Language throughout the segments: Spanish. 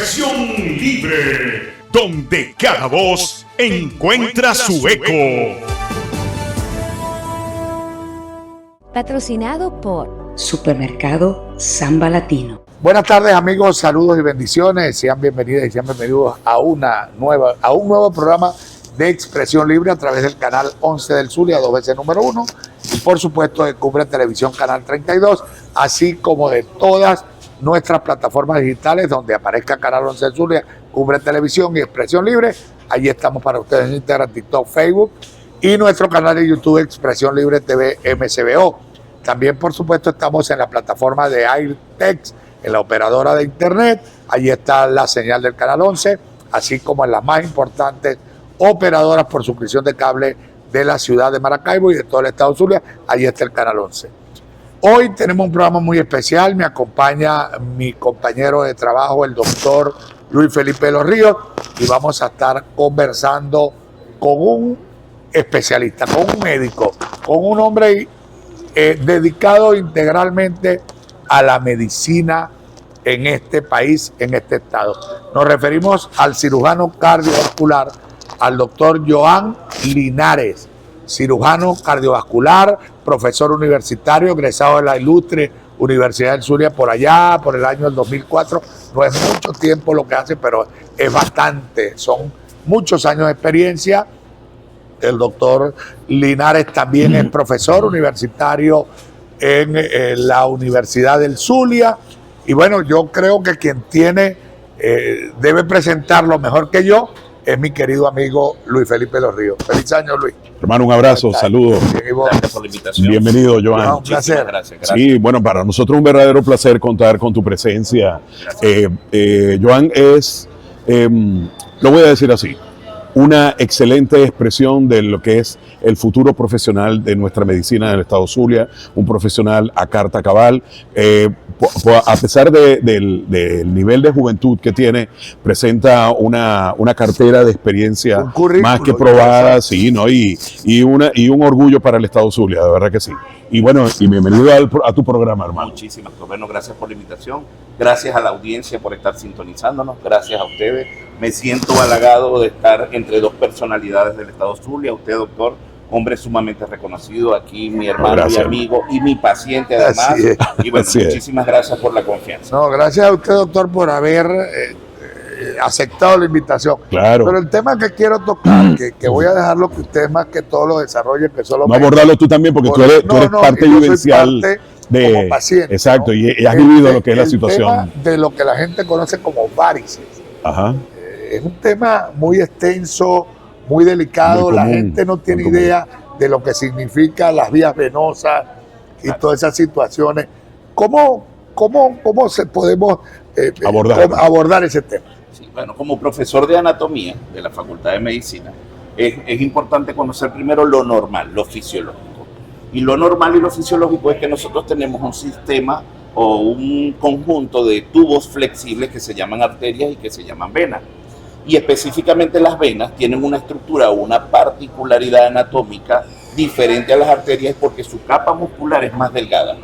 Expresión Libre, donde cada voz encuentra su eco. Patrocinado por Supermercado Samba Latino. Buenas tardes, amigos, saludos y bendiciones. Sean bienvenidas y sean bienvenidos a un nuevo programa de Expresión Libre a través del canal 11 del Zulia, 2 veces número 1, y por supuesto de Cubre Televisión Canal 32, así como de todas nuestras plataformas digitales donde aparezca Canal 11 del Zulia, Cubre Televisión y Expresión Libre. Allí estamos para ustedes en Instagram, TikTok, Facebook y nuestro canal de YouTube Expresión Libre TV MCBO. También, por supuesto, estamos en la plataforma de AirTex, en la operadora de internet. Allí está la señal del Canal 11, así como en las más importantes operadoras por suscripción de cable de la ciudad de Maracaibo y de todo el estado de Zulia. Allí está el Canal 11. Hoy tenemos un programa muy especial. Me acompaña mi compañero de trabajo, el doctor Luis Felipe Los Ríos, y vamos a estar conversando con un especialista, con un médico, con un hombre dedicado integralmente a la medicina en este país, en este estado. Nos referimos al cirujano cardiovascular, al doctor Joan Linares, cirujano cardiovascular, profesor universitario, egresado de la ilustre Universidad del Zulia por allá, por el año del 2004. No es mucho tiempo lo que hace, pero es bastante, son muchos años de experiencia. El doctor Linares también es profesor universitario en la Universidad del Zulia. Y bueno, yo creo que quien debe presentarlo mejor que yo es mi querido amigo Luis Felipe Los Ríos. Feliz año, Luis. Hermano, un abrazo, saludos. Gracias por la invitación. Bienvenido, Joan. Un placer. Gracias. Sí, bueno, para nosotros un verdadero placer contar con tu presencia. Joan es, lo voy a decir así, una excelente expresión de lo que es el futuro profesional de nuestra medicina del estado Zulia, un profesional a carta cabal. A pesar del nivel de juventud que tiene, presenta una cartera de experiencia más que probada, sí, ¿no? Y un orgullo para el estado Zulia, de verdad que sí. Y bueno, y bienvenido a tu programa, hermano. Muchísimas gracias. Bueno, gracias por la invitación. Gracias a la audiencia por estar sintonizándonos. Gracias a ustedes. Me siento halagado de estar entre dos personalidades del estado Zulia. Usted, doctor, hombre sumamente reconocido, aquí mi hermano Gracias. y amigo y mi paciente además. Y bueno, muchísimas gracias por la confianza. No, gracias a usted, doctor, por haber aceptado la invitación. Claro. Pero el tema que quiero tocar, que voy a dejarlo que usted más que todo lo desarrolle, que solo No abordarlo tú también, porque tú eres parte vivencial como paciente, exacto, ¿no? y has vivido lo que es la situación. Tema de lo que la gente conoce como varices. Ajá. Es un tema muy extenso, muy delicado. Muy común, la gente no tiene muy común. idea de lo que significa las vías venosas y todas esas situaciones. ¿Cómo podemos abordar ese tema? Sí, bueno, como profesor de anatomía de la Facultad de Medicina, es importante conocer primero lo normal, lo fisiológico. Y lo normal y lo fisiológico es que nosotros tenemos un sistema o un conjunto de tubos flexibles que se llaman arterias y que se llaman venas. Y específicamente las venas tienen una estructura o una particularidad anatómica diferente a las arterias porque su capa muscular es más delgada.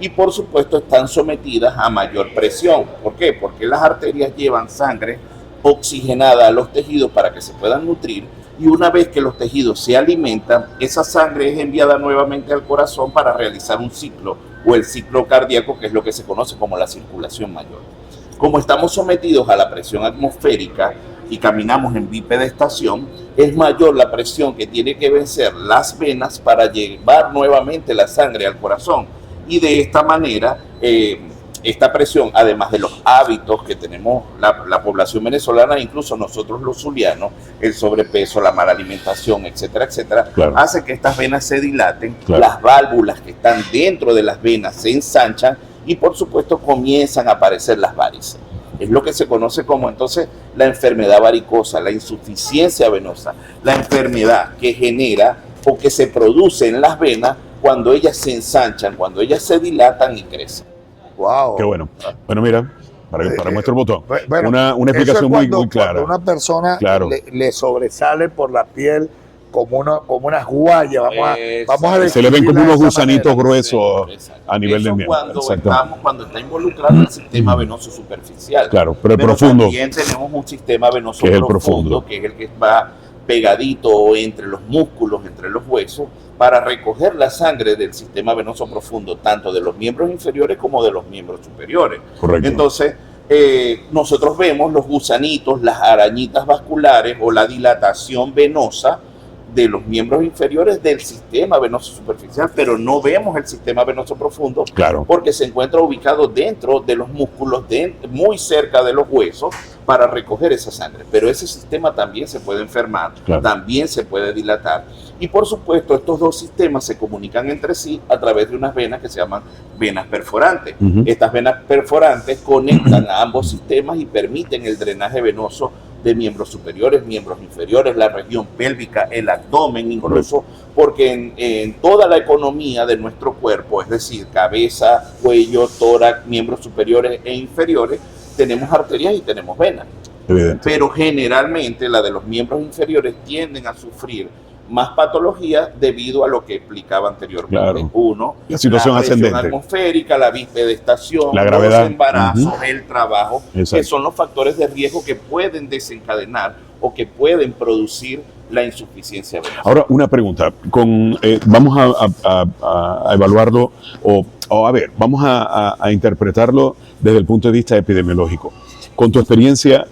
Y por supuesto están sometidas a mayor presión. ¿Por qué? Porque las arterias llevan sangre oxigenada a los tejidos para que se puedan nutrir, y una vez que los tejidos se alimentan, esa sangre es enviada nuevamente al corazón para realizar un ciclo o el ciclo cardíaco, que es lo que se conoce como la circulación mayor. Como estamos sometidos a la presión atmosférica y caminamos en bipedestación, es mayor la presión que tiene que vencer las venas para llevar nuevamente la sangre al corazón. Y de esta manera, esta presión, además de los hábitos que tenemos la población venezolana, incluso nosotros los zulianos, el sobrepeso, la mala alimentación, etcétera, etcétera, claro, hace que estas venas se dilaten, claro, las válvulas que están dentro de las venas se ensanchan y por supuesto comienzan a aparecer las varices. Es lo que se conoce como entonces la enfermedad varicosa, la insuficiencia venosa, la enfermedad que genera o que se produce en las venas cuando ellas se ensanchan, cuando ellas se dilatan y crecen. Wow. Qué bueno. Bueno, mira, para nuestro botón, bueno, una explicación muy clara. Cuando una persona claro, le sobresale por la piel como unas guayas, vamos a se le ven como describirla de unos esa gusanitos manera. gruesos Exacto. a nivel del miembro. Cuando está involucrado el sistema venoso superficial. Claro, pero el profundo, también tenemos un sistema venoso que es el profundo, que es el que va pegadito entre los músculos, entre los huesos, para recoger la sangre del sistema venoso profundo, tanto de los miembros inferiores como de los miembros superiores. correcto. Entonces, nosotros vemos los gusanitos, las arañitas vasculares o la dilatación venosa de los miembros inferiores del sistema venoso superficial, pero no vemos el sistema venoso profundo, Claro. porque se encuentra ubicado dentro de los músculos, muy cerca de los huesos, para recoger esa sangre. Pero ese sistema también se puede enfermar, Claro. también se puede dilatar. Y por supuesto, estos dos sistemas se comunican entre sí a través de unas venas que se llaman venas perforantes. Ujú. Estas venas perforantes conectan a ambos sistemas y permiten el drenaje venoso de miembros superiores, miembros inferiores, la región pélvica, el abdomen, incluso porque en toda la economía de nuestro cuerpo, es decir, cabeza, cuello, tórax, miembros superiores e inferiores, tenemos arterias y tenemos venas. Evidente. Pero generalmente la de los miembros inferiores tienden a sufrir más patología debido a lo que explicaba anteriormente. Claro. Uno, La situación presión ascendente. atmosférica, la bipedestación, La gravedad. los embarazos, Ujú. el trabajo, Exacto. que son los factores de riesgo que pueden desencadenar o que pueden producir la insuficiencia venosa. Ahora, una pregunta. Vamos a evaluarlo o a ver, vamos a interpretarlo desde el punto de vista epidemiológico. Con tu experiencia,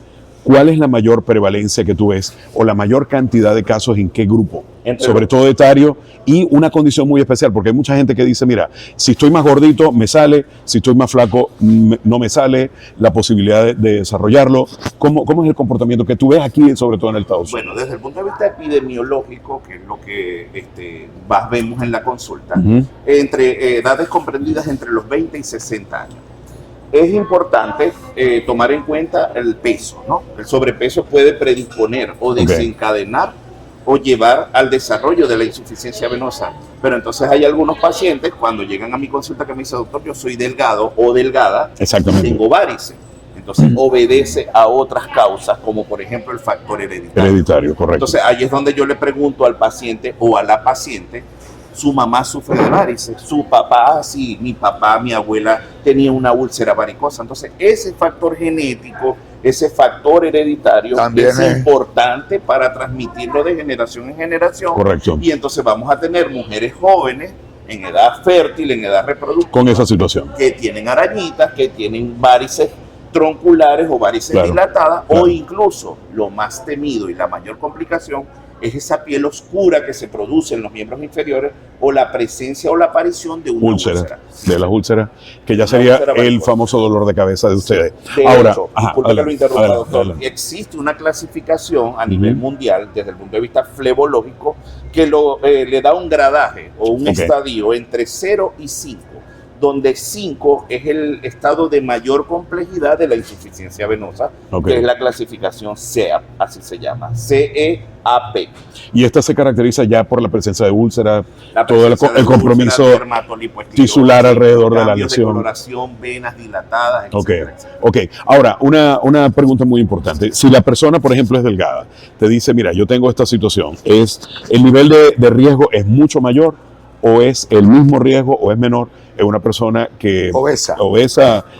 ¿cuál es la mayor prevalencia que tú ves o la mayor cantidad de casos en qué grupo? Sobre todo etario y una condición muy especial, porque hay mucha gente que dice, mira, si estoy más gordito me sale, si estoy más flaco no me sale, la posibilidad de desarrollarlo. ¿Cómo es el comportamiento que tú ves aquí, sobre todo en el Estados Unidos? Bueno, desde el punto de vista epidemiológico, que es lo que vemos en la consulta, Ujú. entre edades comprendidas entre los 20 y 60 años. Es importante tomar en cuenta el peso, ¿no? El sobrepeso puede predisponer o desencadenar o llevar al desarrollo de la insuficiencia venosa. Pero entonces hay algunos pacientes, cuando llegan a mi consulta, que me dicen, doctor, yo soy delgado o delgada, Exactamente. tengo varices. Entonces obedece a otras causas, como por ejemplo el factor hereditario. Hereditario, correcto. Entonces ahí es donde yo le pregunto al paciente o a la paciente, su mamá sufre de varices, su papá, sí, mi papá, mi abuela tenía una úlcera varicosa. Entonces ese factor genético, ese factor hereditario También es es importante para transmitirlo de generación en generación. Correcto. Y entonces vamos a tener mujeres jóvenes en edad fértil, en edad reproductiva, Con esa situación. que tienen arañitas, que tienen varices tronculares o varices Claro, dilatadas, claro. o incluso lo más temido y la mayor complicación es esa piel oscura que se produce en los miembros inferiores o la presencia o la aparición de una Úlcera, úlcera. de las úlceras, que ya Una sería úlcera el varicosa. famoso dolor de cabeza de ustedes. De Ahora, hecho, ajá, disculpe que lo adelante, interrumpa, adelante, doctor, adelante. existe una clasificación a nivel Ujú. mundial desde el punto de vista flebológico que le da un gradaje o un Ok. estadio entre 0 y 5, donde 5 es el estado de mayor complejidad de la insuficiencia venosa, Ok. que es la clasificación CEAP, así se llama, CEAP. Y esta se caracteriza ya por la presencia de úlceras, La todo presencia de el compromiso úlceras, dermatolipoestilosis, tisular alrededor de la cambios lesión. coloración, venas dilatadas, Ok, etcétera, etcétera. ok. Ahora, una pregunta muy importante. Si la persona, por ejemplo, es delgada, te dice, mira, yo tengo esta situación, ¿es el nivel de riesgo es mucho mayor o es el mismo riesgo o es menor en una persona que obesa. O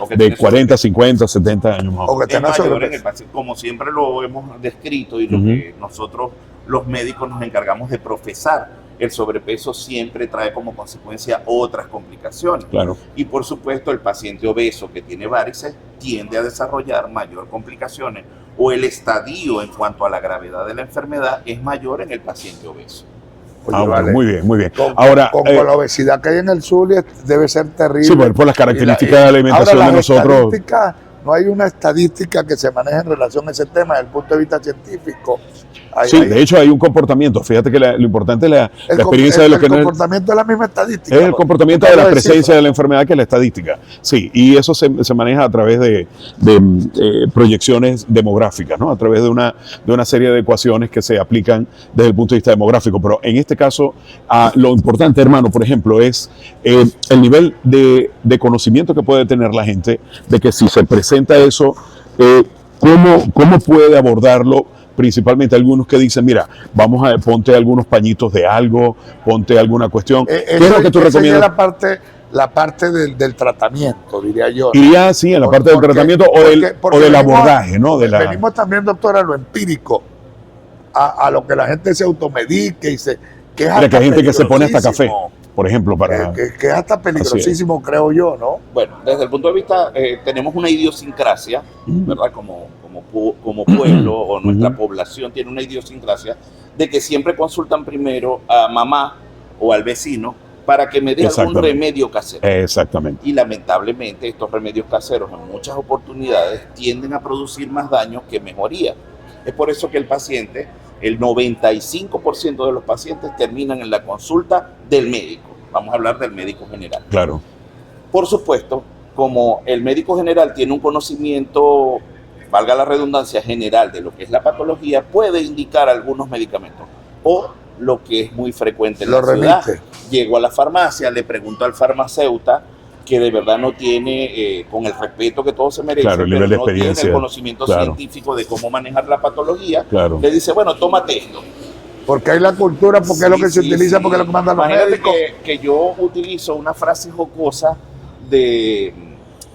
que de tiene 40, 50, 70 años más? O que Es tenga mayor en sobrepeso. el paciente, como siempre lo hemos descrito y lo Ujú. que nosotros los médicos nos encargamos de profesar. El sobrepeso siempre trae como consecuencia otras complicaciones. Claro, Y por supuesto el paciente obeso que tiene varices tiende a desarrollar mayor complicaciones o el estadio en cuanto a la gravedad de la enfermedad es mayor en el paciente obeso. Oye, bueno, vale. muy bien, muy bien. Con, Ahora, con la obesidad que hay en el Zulia debe ser terrible. sí, por las características de alimentación ahora, de las nosotros. estadísticas, no hay una estadística que se maneje en relación a ese tema desde el punto de vista científico. Sí, de hecho hay un comportamiento. Fíjate que lo importante es la experiencia de lo que el no es. comportamiento es la misma estadística. Es el comportamiento de Quiero la decir, presencia de la enfermedad que es la estadística. Sí, y eso se maneja a través de proyecciones demográficas, ¿no? A través de una serie de ecuaciones que se aplican desde el punto de vista demográfico. Pero en este caso, lo importante, hermano, por ejemplo, es el nivel de conocimiento que puede tener la gente de que si se presenta eso, ¿cómo puede abordarlo principalmente algunos que dicen, mira, ponte algunos pañitos de algo, ponte alguna cuestión. ¿Qué es lo que tú recomiendas? La parte del tratamiento, diría yo, ¿no? Iría así en la parte del tratamiento o del abordaje, ¿no? Venimos también, doctora, a lo empírico, a lo que la gente se automedique y que es Mira, que hay gente que se pone hasta café, por ejemplo, para... que es hasta peligrosísimo, creo yo, ¿no? Bueno, desde el punto de vista, tenemos una idiosincrasia, ¿verdad? Como pueblo o nuestra población tiene una idiosincrasia de que siempre consultan primero a mamá o al vecino para que me dé algún remedio casero. Exactamente. Y lamentablemente estos remedios caseros en muchas oportunidades tienden a producir más daño que mejoría. Es por eso que el 95% de los pacientes terminan en la consulta del médico. Vamos a hablar del médico general. Claro. Por supuesto, como el médico general tiene un conocimiento, valga la redundancia, general de lo que es la patología, puede indicar algunos medicamentos. O lo que es muy frecuente en la ciudad. Llego a la farmacia, le pregunto al farmacéutico que de verdad no tiene, con el respeto que todo se merece, claro, pero no tiene el conocimiento científico de cómo manejar la patología, le dice, bueno, tómate esto. Porque hay la cultura, porque es lo que se utiliza, porque es lo que mandan los médicos. Que yo utilizo una frase jocosa de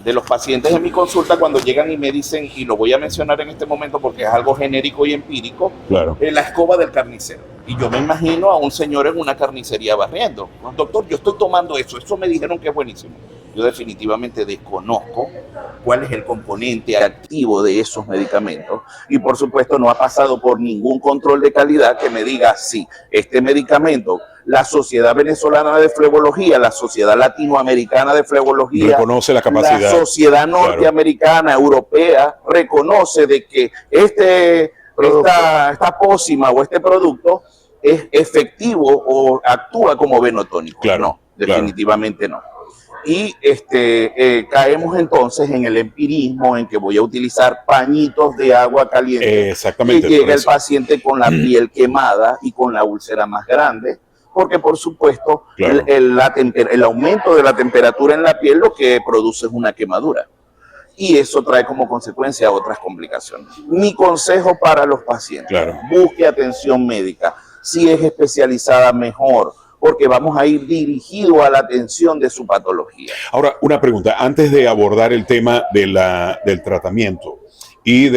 los pacientes en mi consulta cuando llegan y me dicen, y lo voy a mencionar en este momento porque es algo genérico y empírico, la escoba del carnicero. Y yo me imagino a un señor en una carnicería barriendo. Doctor, yo estoy tomando eso me dijeron que es buenísimo. Yo definitivamente desconozco cuál es el componente activo de esos medicamentos y por supuesto no ha pasado por ningún control de calidad que me diga, sí, este medicamento, la Sociedad Venezolana de Flebología, la Sociedad Latinoamericana de Flebología, reconoce la capacidad, la Sociedad Norteamericana, Europea, reconoce de que esta pócima o este producto es efectivo o actúa como venotónico. No, definitivamente no. Y caemos entonces en el empirismo, en que voy a utilizar pañitos de agua caliente. Exactamente. Y llega el paciente con la piel quemada y con la úlcera más grande, porque por supuesto el aumento de la temperatura en la piel lo que produce es una quemadura. Y eso trae como consecuencia otras complicaciones. Mi consejo para los pacientes, busque atención médica. Si es especializada, mejor, porque vamos a ir dirigidos a la atención de su patología. Ahora, una pregunta, antes de abordar el tema del tratamiento y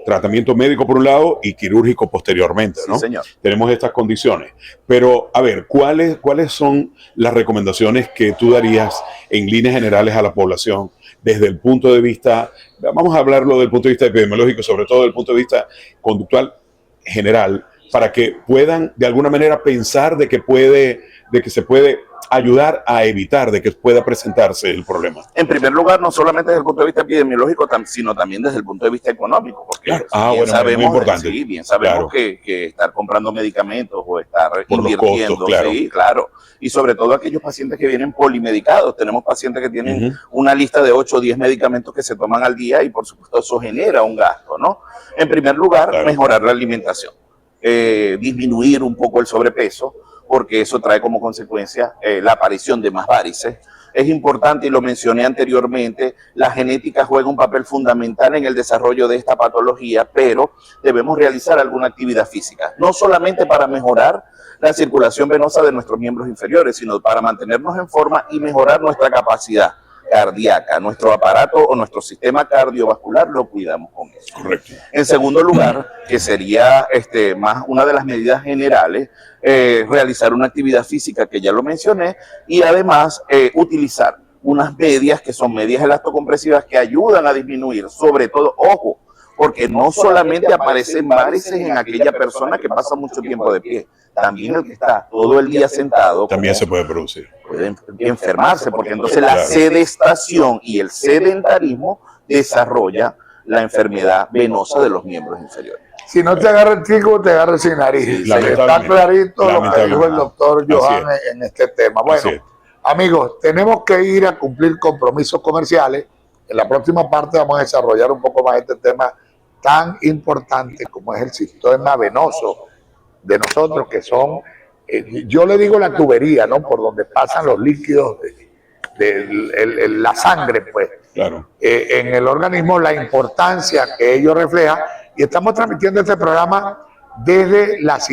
tratamiento médico por un lado y quirúrgico posteriormente, ¿no? Sí, señor. Tenemos estas condiciones. Pero, a ver, ¿cuáles son las recomendaciones que tú darías en líneas generales a la población desde el punto de vista, vamos a hablarlo del punto de vista epidemiológico, sobre todo del punto de vista conductual general, para que puedan de alguna manera pensar de que se puede ayudar a evitar de que pueda presentarse el problema? En primer lugar, no solamente desde el punto de vista epidemiológico, sino también desde el punto de vista económico, porque sabemos, muy importante. Sí, bien sabemos que estar comprando medicamentos o estar por invirtiendo, los costos, sí, claro. Y sobre todo aquellos pacientes que vienen polimedicados. Tenemos pacientes que tienen una lista de 8 o 10 medicamentos que se toman al día y por supuesto eso genera un gasto, ¿no? En primer lugar, mejorar la alimentación, disminuir un poco el sobrepeso, porque eso trae como consecuencia la aparición de más varices. Es importante, y lo mencioné anteriormente, la genética juega un papel fundamental en el desarrollo de esta patología, pero debemos realizar alguna actividad física, no solamente para mejorar la circulación venosa de nuestros miembros inferiores, sino para mantenernos en forma y mejorar nuestra capacidad cardíaca, nuestro aparato o nuestro sistema cardiovascular lo cuidamos con eso. Correcto. En segundo lugar, que sería más una de las medidas generales, realizar una actividad física que ya lo mencioné y además utilizar unas medias que son medias elastocompresivas que ayudan a disminuir, sobre todo, ojo, porque no solamente aparecen varices en aquella persona que pasa mucho tiempo de pie, también el que está todo el día sentado también se puede producir. Puede enfermarse, porque entonces la sedestación y el sedentarismo desarrolla la enfermedad venosa de los miembros inferiores. Si no te agarra el chico, te agarra sin nariz. Sí, está clarito lo que dijo el doctor Johan en este tema. Bueno, amigos, tenemos que ir a cumplir compromisos comerciales. En la próxima parte vamos a desarrollar un poco más este tema tan importante como es el sistema venoso de nosotros, que son, yo le digo la tubería, ¿no? Por donde pasan los líquidos de la sangre, pues, en el organismo, la importancia que ello refleja y estamos transmitiendo este programa desde las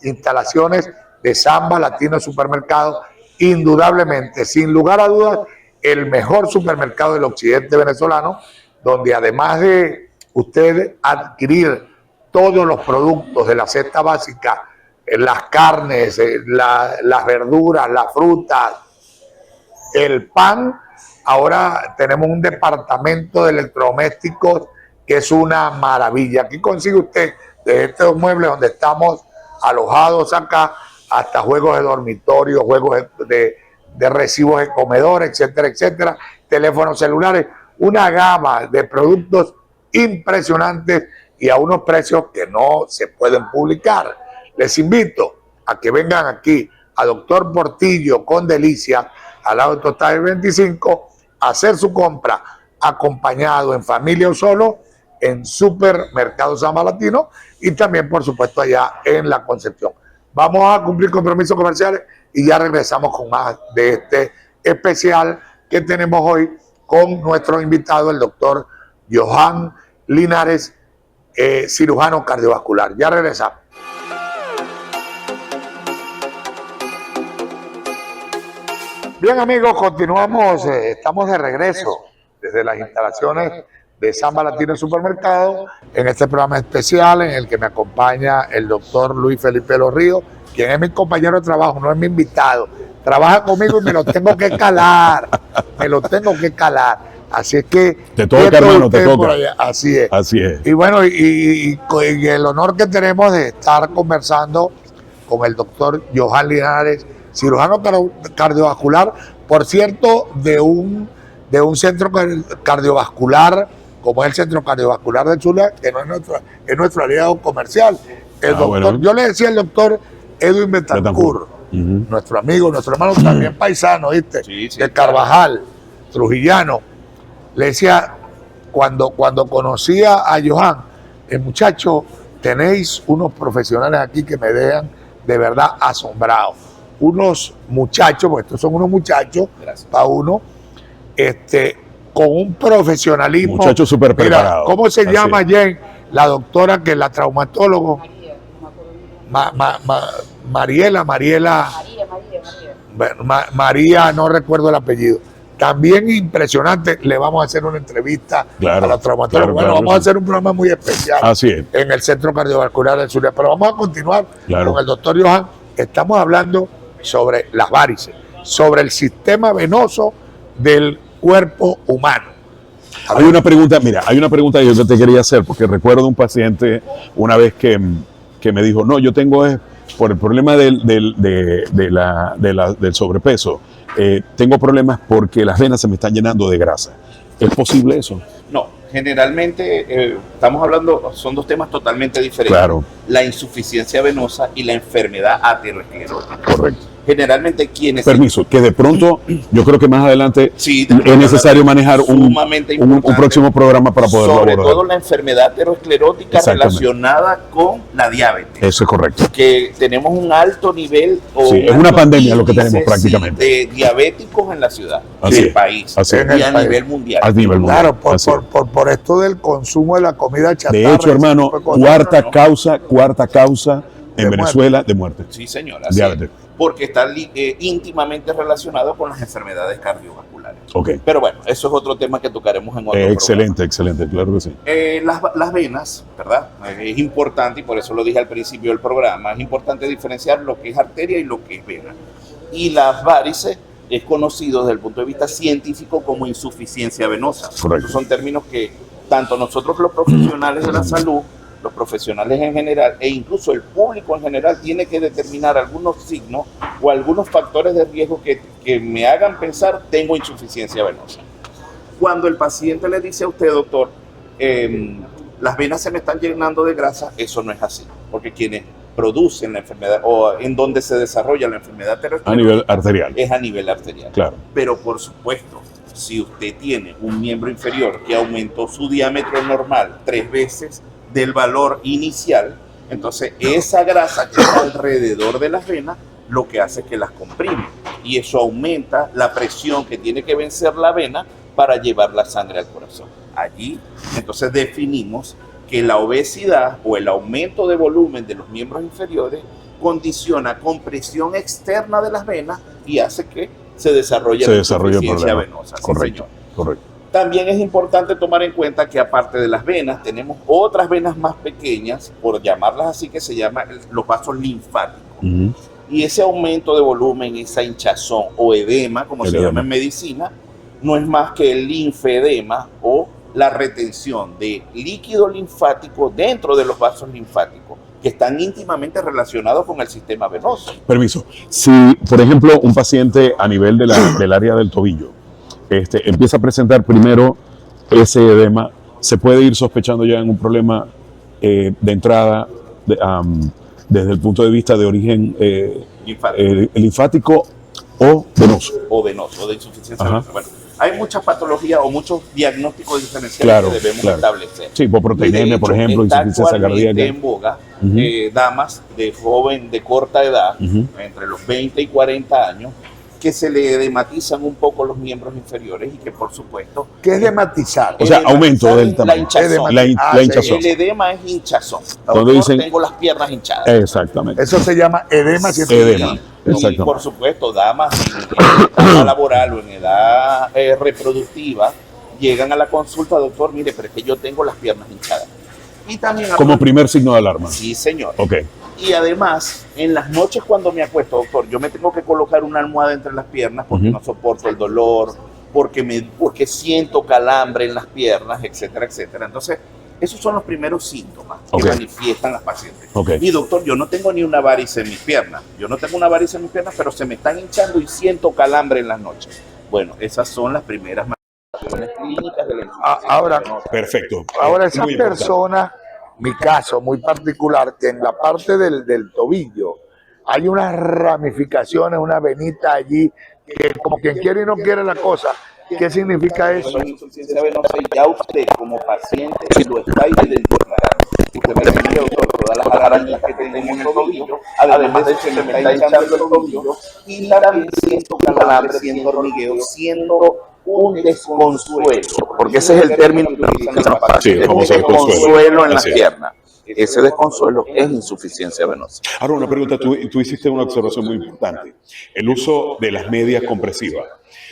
instalaciones de Samba Latino Supermercado, indudablemente, sin lugar a dudas, el mejor supermercado del occidente venezolano, donde además de usted adquirir todos los productos de la cesta básica, las carnes, las verduras, las frutas, el pan, ahora tenemos un departamento de electrodomésticos que es una maravilla. Aquí consigue usted de estos muebles donde estamos alojados acá, hasta juegos de dormitorio, juegos de recibos de comedor, etcétera, etcétera, teléfonos celulares, una gama de productos impresionantes y a unos precios que no se pueden publicar. Les invito a que vengan aquí a Doctor Portillo con Delicia, al lado de Total 25, a hacer su compra acompañado en familia o solo en Supermercado Samba Latino y también, por supuesto, allá en La Concepción. Vamos a cumplir compromisos comerciales y ya regresamos con más de este especial que tenemos hoy con nuestro invitado, el doctor Johan Linares, cirujano cardiovascular. Ya regresamos. Bien, amigos, continuamos, estamos de regreso desde las instalaciones de Samba Latino Supermercado en este programa especial en el que me acompaña el doctor Luis Felipe Los Ríos, quien es mi compañero de trabajo, no es mi invitado. Trabaja conmigo y me lo tengo que calar, Así es que... Te toca, hermano, te toca. Así es. Así es. Y bueno, y el honor que tenemos de estar conversando con el doctor Johan Linares, cirujano cardiovascular, por cierto, de un centro cardiovascular, como es el Centro Cardiovascular del Zulia, que no es nuestro aliado comercial. El doctor, bueno. Yo le decía al doctor Edwin Betancourt, nuestro amigo, nuestro hermano, también paisano, ¿viste? Sí, de Carvajal, trujillano. Le decía, cuando conocía a Johan, muchacho, tenéis unos profesionales aquí que me dejan de verdad asombrado. Unos muchachos, porque estos son unos muchachos, para uno, con un profesionalismo. Muchachos súper preparados. ¿Cómo se llama, Jen? La doctora que es la traumatólogo. María, no recuerdo el apellido. También impresionante. Le vamos a hacer una entrevista a la traumatóloga. Bueno, vamos a hacer un programa muy especial en el Centro Cardiovascular del Zulia. Pero vamos a continuar con el doctor Johan. Estamos hablando sobre las varices, sobre el sistema venoso del cuerpo humano. Hay una pregunta que yo te quería hacer, porque recuerdo un paciente una vez que me dijo, no, yo tengo por el problema del sobrepeso, tengo problemas porque las venas se me están llenando de grasa. ¿Es posible eso? No, generalmente estamos hablando, son dos temas totalmente diferentes. Claro. La insuficiencia venosa y la enfermedad aterosclerótica. Correcto. Generalmente quienes... Permiso, que de pronto yo creo que más adelante es necesario manejar un próximo programa para poderlo abordar. Sobre todo la enfermedad aterosclerótica relacionada con la diabetes. Eso es correcto. Que tenemos un alto nivel... es una pandemia lo que tenemos prácticamente. De diabéticos en la ciudad, del país y a nivel mundial. Claro, por esto del consumo de la comida chatarra. De hecho, hermano, cuarta causa en Venezuela de muerte. Sí, señora. Diabetes. Porque está íntimamente relacionado con las enfermedades cardiovasculares. Okay. Pero bueno, eso es otro tema que tocaremos en otro programa. Excelente, claro que sí. Las venas, ¿verdad? Es importante, y por eso lo dije al principio del programa, es importante diferenciar lo que es arteria y lo que es vena. Y las varices es conocido desde el punto de vista científico como insuficiencia venosa. Correcto. Estos son términos que tanto nosotros los profesionales de la salud, los profesionales en general e incluso el público en general tiene que determinar algunos signos o algunos factores de riesgo que me hagan pensar tengo insuficiencia venosa. Cuando el paciente le dice a usted, doctor, las venas se me están llenando de grasa, eso no es así, porque quienes producen la enfermedad o en donde se desarrolla la enfermedad aterosclerótica a nivel arterial. Es a nivel arterial. Claro. Pero por supuesto, si usted tiene un miembro inferior que aumentó su diámetro normal 3 veces del valor inicial, entonces esa grasa que está alrededor de las venas lo que hace es que las comprime y eso aumenta la presión que tiene que vencer la vena para llevar la sangre al corazón. Allí entonces definimos que la obesidad o el aumento de volumen de los miembros inferiores condiciona compresión externa de las venas y hace que se desarrolle la insuficiencia venosa. Correcto, Sí, correcto. también es importante tomar en cuenta que aparte de las venas, tenemos otras venas más pequeñas, por llamarlas así, que se llaman los vasos linfáticos. Y ese aumento de volumen, esa hinchazón o edema, como se llama en medicina, no es más que el linfedema o la retención de líquido linfático dentro de los vasos linfáticos, que están íntimamente relacionados con el sistema venoso. Permiso. Si, por ejemplo, un paciente a nivel del área del tobillo empieza a presentar primero ese edema, se puede ir sospechando ya en un problema de entrada desde el punto de vista de origen linfático o venoso. O venoso, de insuficiencia venosa. Bueno, hay muchas patologías o muchos diagnósticos diferenciales que debemos establecer. Sí, hipoproteinemia, por ejemplo, insuficiencia cardíaca. En boga, damas de corta edad, entre los 20 y 40 años, que se le edematizan un poco los miembros inferiores y que, por supuesto... ¿Qué es dematizar? O sea, aumento del tamaño. La hinchazón. La hinchazón. El edema es hinchazón. Cuando dicen, tengo las piernas hinchadas. Exactamente. Eso se llama edema científico. Y por supuesto, damas en edad laboral o en edad reproductiva llegan a la consulta, doctor, mire, pero es que yo tengo las piernas hinchadas. Y también como primer signo de alarma. Sí, señor. Ok. Y además, en las noches cuando me acuesto, doctor, yo me tengo que colocar una almohada entre las piernas porque no soporto el dolor, porque siento calambre en las piernas, etcétera, etcétera. Entonces, esos son los primeros síntomas que manifiestan las pacientes. Y doctor, yo no tengo ni una varice en mis piernas. Yo no tengo una varice en mis piernas, pero se me están hinchando y siento calambre en las noches. Bueno, esas son las primeras manifestaciones clínicas de la insuficiencia venosa. Perfecto. Ahora, esa persona, mi caso muy particular, que en la parte del tobillo hay unas ramificaciones, una venita allí, que como quien quiere y no quiere la cosa. ¿Qué significa eso? La insuficiencia venosa, y ya usted como paciente lo está identificando. Usted me dice, doctor, todas las arañas que tengo en el tobillo, además de que se me está hinchando el tobillo, y también siento calambre, siento hormigueo, siento un desconsuelo, porque ese es el término que utilizan los pacientes, un desconsuelo en las piernas. Ese desconsuelo es insuficiencia venosa. Ahora, una pregunta, tú hiciste una observación muy importante, el uso de las medias compresivas.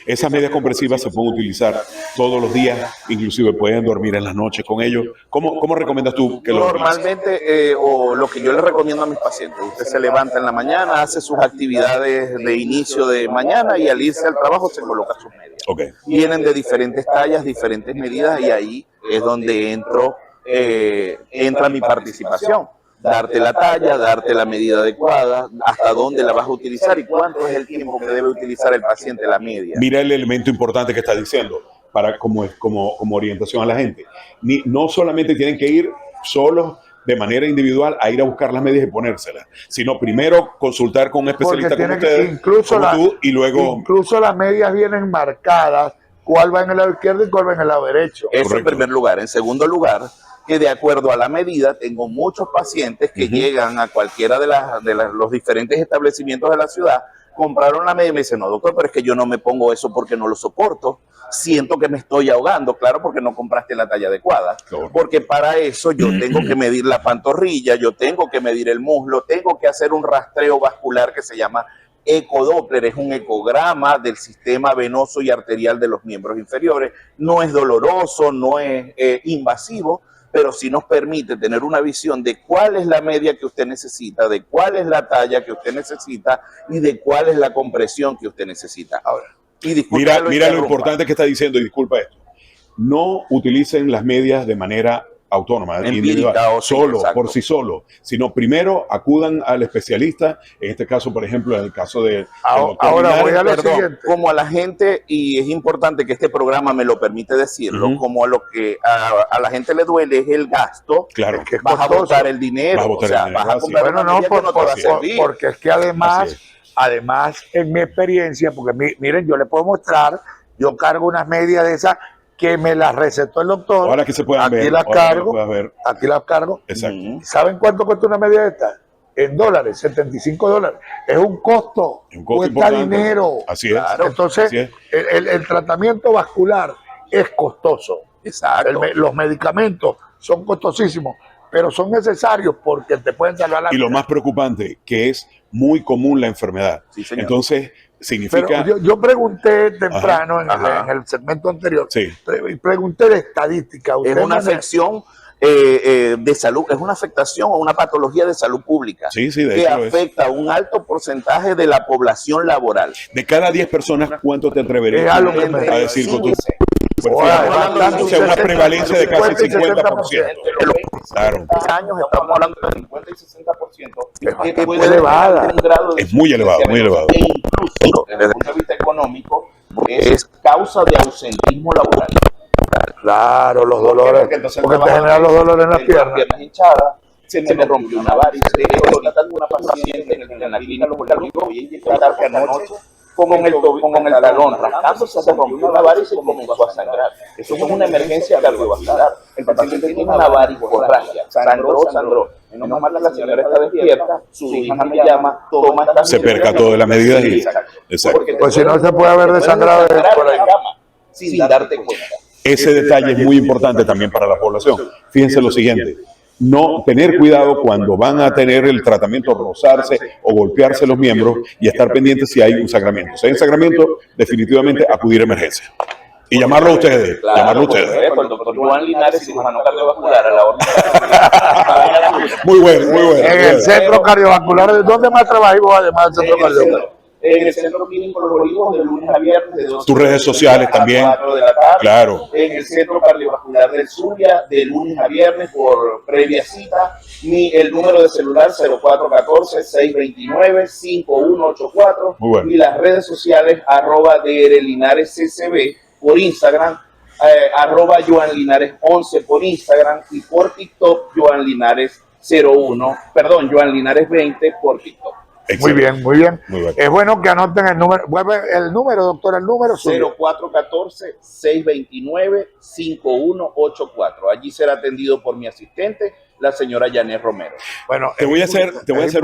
Esas medias compresivas se pueden utilizar todos los días, inclusive pueden dormir en las noches con ellos. ¿Cómo recomiendas tú que lo Normalmente, o lo que yo le recomiendo a mis pacientes, usted se levanta en la mañana, hace sus actividades de inicio de mañana y al irse al trabajo se coloca sus medias. Vienen de diferentes tallas, diferentes medidas y ahí es donde entra mi participación. Darte la talla, darte la medida adecuada, hasta dónde la vas a utilizar y cuánto es el tiempo que debe utilizar el paciente la media. Mira el elemento importante que está diciendo como orientación a la gente. No solamente tienen que ir solos de manera individual a ir a buscar las medias y ponérselas, sino primero consultar con un especialista como ustedes, como tú, y luego... Incluso las medias vienen marcadas, cuál va en el lado izquierdo y cuál va en el lado derecho. Eso en primer lugar. En segundo lugar, que de acuerdo a la medida, tengo muchos pacientes que llegan a cualquiera de los diferentes establecimientos de la ciudad, compraron la media y me dicen, no, doctor, pero es que yo no me pongo eso porque no lo soporto, siento que me estoy ahogando, claro, porque no compraste la talla adecuada, porque para eso yo tengo que medir la pantorrilla, yo tengo que medir el muslo, tengo que hacer un rastreo vascular que se llama ecodoppler, es un ecograma del sistema venoso y arterial de los miembros inferiores, no es doloroso, no es invasivo, pero sí nos permite tener una visión de cuál es la media que usted necesita, de cuál es la talla que usted necesita y de cuál es la compresión que usted necesita. Ahora, mira lo importante que está diciendo, y disculpa esto, no utilicen las medias de manera autónoma, individual, por sí solo, sino primero acudan al especialista, en este caso, por ejemplo, en el caso de... Ahora voy a lo siguiente. Como a la gente, y es importante que este programa me lo permite decirlo, como a lo que a la gente le duele es el gasto, claro, que vas a botar el dinero, vas a comprar una media que no te va a servir. Porque es que además en mi experiencia, porque miren, yo le puedo mostrar, yo cargo unas medias de esas que me las recetó el doctor. Ahora que se puedan ver. Aquí las cargo. Exacto. ¿Saben cuánto cuesta una media de estas? En dólares, $75. Es un costo. Cuesta dinero. Así es. Claro. Entonces, así es. El tratamiento vascular es costoso. Exacto. Los medicamentos son costosísimos, pero son necesarios porque te pueden salvar la Y vida. lo más preocupante, que es muy común la enfermedad. Sí, señor. Entonces, significa... Pero yo pregunté temprano Ajá. en el segmento anterior, Sí. pregunté de estadística. Es Usted una maneja- afección de salud, es una afectación o una patología de salud pública Sí, sí, de que hecho lo es. afecta a un alto porcentaje de la población laboral. De cada 10 personas, ¿cuánto te Es atreverías algo que Entre me- a decir con tu... cinco y Bueno, Ahora, fíjate, bastante, o sea, una 60, prevalencia de casi 50 y 50%. entre los 20 Claro. años estamos hablando de 50 y 60%, Es bastante puede elevada. tener un grado de Es muy elevado, muy elevado. E incluso, desde el punto de vista económico, es causa de ausentismo laboral. Claro, los dolores, Porque entonces porque te trabaja generan los dolores en las tengo las piernas. hinchadas, se me rompió una varice. De hecho, ahorita tengo una paciente en la clínica los voy a inyectar que anoche con el talón rascándose, se rompió una varice y comenzó a sangrar. Eso es una emergencia cardiovascular. El paciente tiene una varicorragia, sangró. Menos mal que la señora está despierta, su hija me llama, toma esta Se percató de la medida y... Exacto. Exacto. Porque Pues si no se puede haber desangrado por por ahí. sin darte cuenta. Ese detalle es muy importante también para la población. Fíjense lo siguiente, no tener cuidado cuando van a tener el tratamiento, rozarse o golpearse los miembros y estar pendientes si hay un sangramiento. Si hay un sangramiento, definitivamente acudir a emergencia. Y llamarlo a ustedes, llamarlo a ustedes. El doctor Joan Linares, cirujano cardiovascular, a la orden. Muy bueno, muy bueno. En el centro cardiovascular, ¿dónde más trabajas vos además del centro cardiovascular? En el centro clínico Los Olivos, de lunes a viernes, de 12 Tus redes sociales a también. 4 de la tarde. Claro. En el centro cardiovascular del Zulia, de lunes a viernes, por previa cita. El número de celular 0414-629-5184. Muy bueno. Y las redes sociales @drlinaresccb por Instagram, @Joan Linares 11 por Instagram y por TikTok Joan Linares 01, perdón, Joan Linares 20 por TikTok. Muy Excelente. bien, muy bien. Muy bueno. Es bueno que anoten el número. Vuelve el número, doctor, el número suyo. 0414-629-5184. Allí será atendido por mi asistente, la señora Janet Romero. Bueno, Te voy a hacer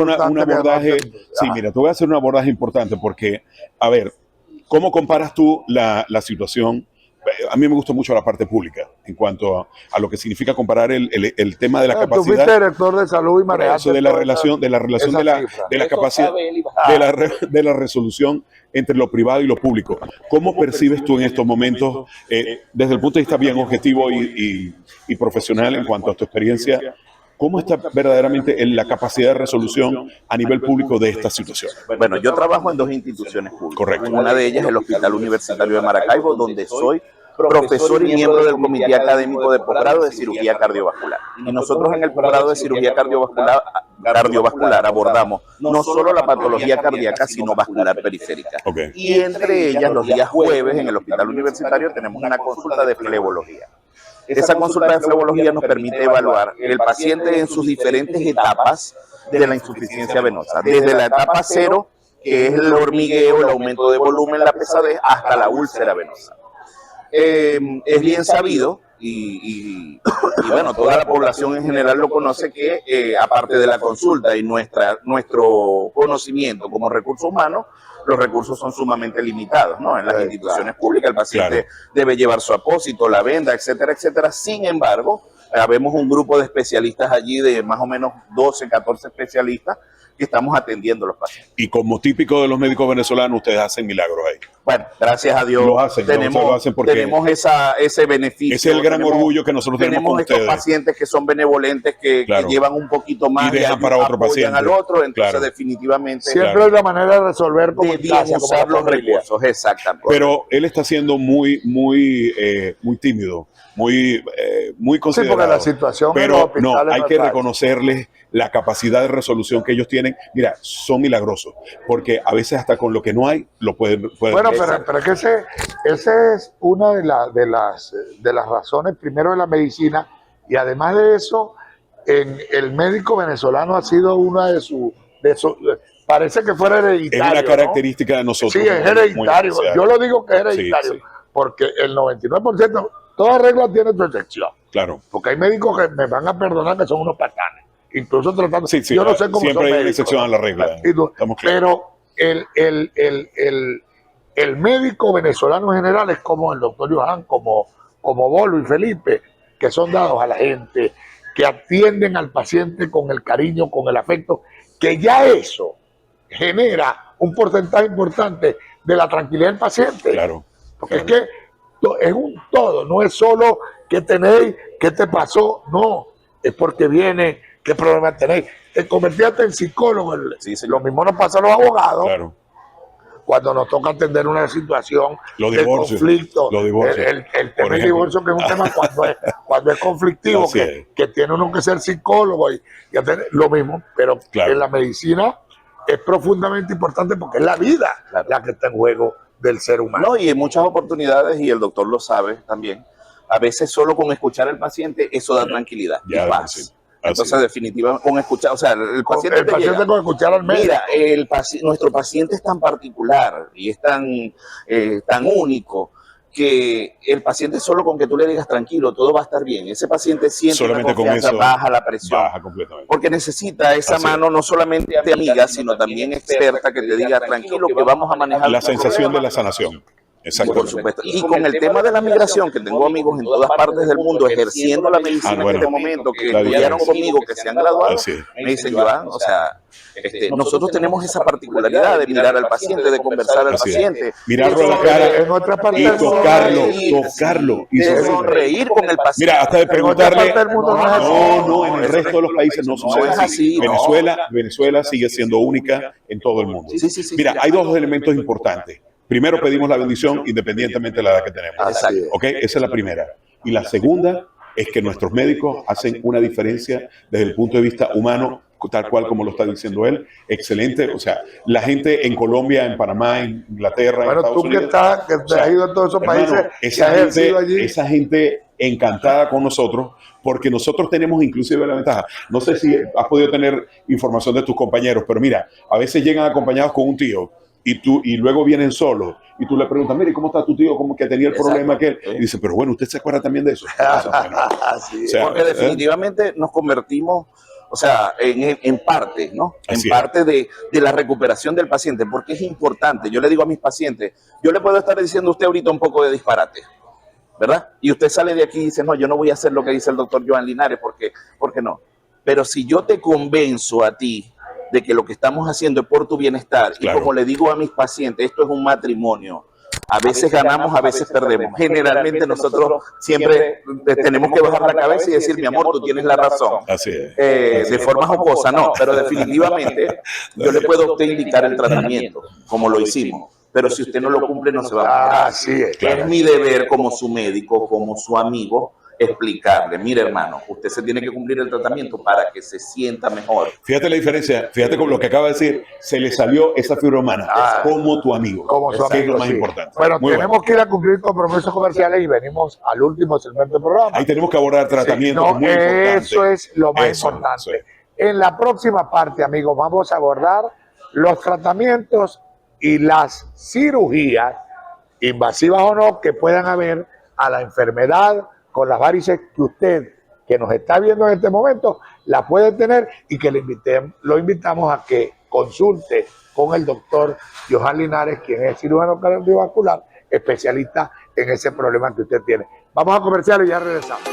un abordaje. Sí, Sí, mira, te voy a hacer un abordaje importante porque, a ver, ¿cómo comparas tú la situación? A mí me gusta mucho la parte pública en cuanto a lo que significa comparar el tema de la Tú fuiste capacidad. director de salud y manejaste Eso de la toda relación, de la relación esa de la, cifra. de la Eso capacidad, sabe él y bastante. de la resolución entre lo privado y lo público. ¿Cómo percibes tú en estos momentos, desde el punto de vista bien objetivo y profesional en cuanto a tu experiencia, cómo está verdaderamente en la capacidad de resolución a nivel público de esta situación? Bueno, yo trabajo en dos instituciones públicas. Correcto. Una de ellas es el Hospital Universitario de Maracaibo, donde soy profesor y miembro del Comité Académico de Posgrado de Cirugía Cardiovascular. Y nosotros en el posgrado de Cirugía Cardiovascular abordamos no solo la patología cardíaca, sino vascular periférica. Ok. Y entre ellas, los días jueves en el Hospital Universitario tenemos una consulta de flebología. Esa consulta de flebología nos permite evaluar el paciente en sus diferentes etapas de la insuficiencia venosa, desde la etapa 0, que es el hormigueo, el aumento de volumen, la pesadez, hasta la úlcera venosa. Es bien sabido y bueno, toda la población en general lo conoce que aparte de la consulta y nuestro conocimiento como recursos humanos, los recursos son sumamente limitados, ¿no? En las instituciones públicas el paciente debe llevar su apósito, la venda, etcétera, etcétera. Sin embargo, habemos un grupo de especialistas allí de más o menos 12, 14 especialistas que estamos atendiendo a los pacientes. Y como típico de los médicos venezolanos, ustedes hacen milagros ahí. Bueno, gracias a Dios Lo hacen, lo hacen porque tenemos ese beneficio. Ese es el gran Tenemos- orgullo que nosotros tenemos con estos ustedes. pacientes que son benevolentes, que Claro. llevan un poquito más Y dejan para otro apoyan paciente. al otro, entonces Claro. definitivamente Siempre Claro. es la manera de resolver como debían usar los recursos, exactamente. Pero él está siendo muy tímido, muy Sí, porque considerado. la situación en los Pero no, hospitales hay no que está. reconocerles la capacidad de resolución que ellos tienen. Mira, son milagrosos, porque a veces hasta con lo que no hay, lo pueden Bueno, realizar. pero es que ese es una de las razones, primero, de la medicina, y además de eso, el médico venezolano ha sido una de sus, parece que fuera Es hereditario, una ¿no? característica de nosotros. Sí, es muy hereditario. especial. Yo lo digo que es hereditario, Sí, sí. porque el 99%, toda regla tiene su excepción. Claro. Porque hay médicos que me van a perdonar que son unos patanes. Incluso tratando. Sí, sí, yo no sé cómo siempre son hay una médicos, excepción ¿no? a la regla. Estamos claros. Pero el médico venezolano en general es como el doctor Johan, como Bolo y Felipe, que son dados a la gente, que atienden al paciente con el cariño, con el afecto, que ya eso genera un porcentaje importante de la tranquilidad del paciente. Claro. Porque es que es un todo, no es solo qué tenéis, qué te pasó, no, es porque viene, qué problema tenéis. Te convertiste en psicólogo, lo mismo nos pasa a los abogados. Claro. Cuando nos toca atender una situación de conflicto, el tema del divorcio, que es un tema cuando es conflictivo, que tiene uno que ser psicólogo y hacer lo mismo, pero en la medicina es profundamente importante porque es la vida la que está en juego del ser humano. No, y en muchas oportunidades, y el doctor lo sabe también, a veces solo con escuchar al paciente eso da tranquilidad y paz. Sí. Entonces, definitivamente, con escuchar, o sea, el paciente con escuchar al médico. Mira, nuestro paciente es tan particular y es tan único que el paciente solo con que tú le digas tranquilo, todo va a estar bien. Ese paciente siente solamente la confianza, con eso baja la presión. Baja completamente. Porque necesita esa mano no solamente de amiga, sino también experta que te diga tranquilo que vamos a manejar la sensación de la sanación. Exacto. Por supuesto. Y con el tema de la migración, que tengo amigos en todas partes del mundo ejerciendo la medicina en este momento, que estudiaron conmigo, que se han graduado, me dicen, Joan, o sea, nosotros tenemos esa particularidad de mirar al paciente, de conversar al paciente. Mirarlo a la cara en otra parte y tocarlo. Y sonreír con el paciente. Mira, hasta de preguntarle, no, en el resto de los países no sucede así. Venezuela sigue siendo única en todo el mundo. Mira, hay dos elementos importantes. Primero, pedimos la bendición independientemente de la edad que tenemos. ¿Ok? Esa es la primera. Y la segunda es que nuestros médicos hacen una diferencia desde el punto de vista humano, tal cual como lo está diciendo él. Excelente. O sea, la gente en Colombia, en Panamá, en Inglaterra, en Estados Unidos. Que te has ido a todos esos países, esa gente encantada con nosotros, porque nosotros tenemos inclusive la ventaja. No sé si has podido tener información de tus compañeros, pero mira, a veces llegan acompañados con un tío, y luego vienen solos, y tú le preguntas, mire, ¿cómo está tu tío? ¿Cómo que tenía el problema aquel? Y dice, pero bueno, ¿usted se acuerda también de eso? Porque definitivamente nos convertimos, o sea, en parte, ¿no? Parte de la recuperación del paciente, porque es importante. Yo le digo a mis pacientes, yo le puedo estar diciendo a usted ahorita un poco de disparate, ¿verdad? Y usted sale de aquí y dice, no, yo no voy a hacer lo que dice el doctor Joan Linares, porque no. Pero si yo te convenzo a ti de que lo que estamos haciendo es por tu bienestar, y como le digo a mis pacientes, esto es un matrimonio. A veces ganamos, a veces perdemos. Generalmente nosotros siempre tenemos que bajar la cabeza y decir, mi amor, tú tienes la razón. Así es. De forma jocosa, no, pero definitivamente yo le puedo a usted indicar el tratamiento, como lo hicimos. Pero si usted no lo cumple, no se va a cumplir. Así es. Es mi deber como su médico, como su amigo, explicarle, mire hermano, usted se tiene que cumplir el tratamiento para que se sienta mejor. Fíjate la diferencia, fíjate con lo que acaba de decir, se le salió esa fibra humana, como tu amigo. Como su amigo, es lo más importante. Bueno, tenemos que ir a cumplir compromisos comerciales y venimos al último segmento del programa. Ahí tenemos que abordar tratamientos muy importantes. Eso es lo más importante. En la próxima parte, amigos, vamos a abordar los tratamientos y las cirugías, invasivas o no, que puedan haber a la enfermedad con las varices que usted, que nos está viendo en este momento, la puede tener, y que lo invitamos a que consulte con el doctor Joan Linares, quien es cirujano cardiovascular, especialista en ese problema que usted tiene. Vamos a comercial y ya regresamos.